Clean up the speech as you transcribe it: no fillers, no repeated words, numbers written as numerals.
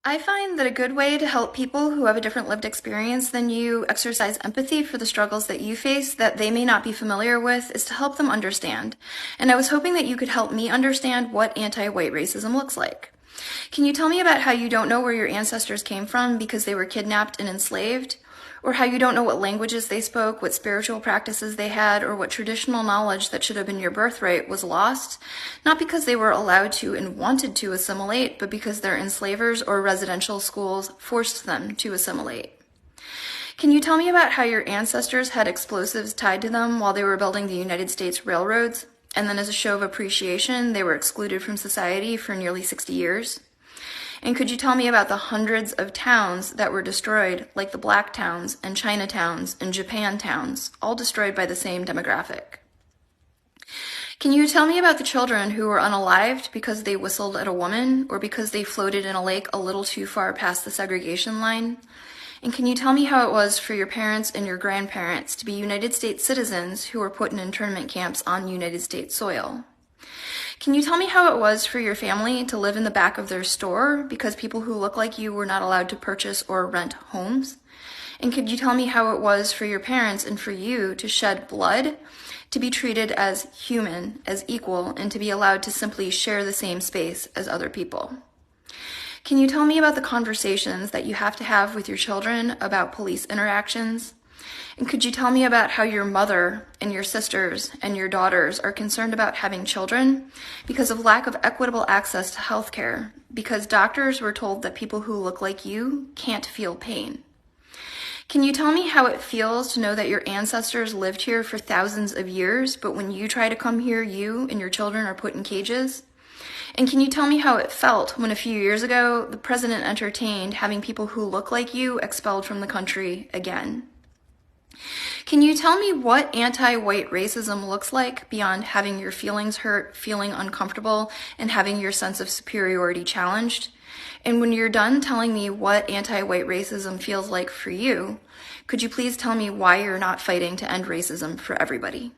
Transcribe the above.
I find that a good way to help people who have a different lived experience than you exercise empathy for the struggles that you face that they may not be familiar with is to help them understand. And I was hoping that you could help me understand what anti-white racism looks like. Can you tell me about how you don't know where your ancestors came from because they were kidnapped and enslaved? Or how you don't know what languages they spoke, what spiritual practices they had, or what traditional knowledge that should have been your birthright was lost, not because they were allowed to and wanted to assimilate, but because their enslavers or residential schools forced them to assimilate. Can you tell me about how your ancestors had explosives tied to them while they were building the United States railroads, and then as a show of appreciation, they were excluded from society for nearly 60 years? And could you tell me about the hundreds of towns that were destroyed, like the Black towns and China towns and Japan towns, all destroyed by the same demographic? Can you tell me about the children who were unalived because they whistled at a woman or because they floated in a lake a little too far past the segregation line? And can you tell me how it was for your parents and your grandparents to be United States citizens who were put in internment camps on United States soil? Can you tell me how it was for your family to live in the back of their store because people who look like you were not allowed to purchase or rent homes? And could you tell me how it was for your parents and for you to shed blood, to be treated as human, as equal, and to be allowed to simply share the same space as other people? Can you tell me about the conversations that you have to have with your children about police interactions? And could you tell me about how your mother and your sisters and your daughters are concerned about having children because of lack of equitable access to healthcare, because doctors were told that people who look like you can't feel pain? Can you tell me how it feels to know that your ancestors lived here for thousands of years, but when you try to come here, you and your children are put in cages? And can you tell me how it felt when a few years ago, the president entertained having people who look like you expelled from the country again? Can you tell me what anti-white racism looks like beyond having your feelings hurt, feeling uncomfortable, and having your sense of superiority challenged? And when you're done telling me what anti-white racism feels like for you, could you please tell me why you're not fighting to end racism for everybody?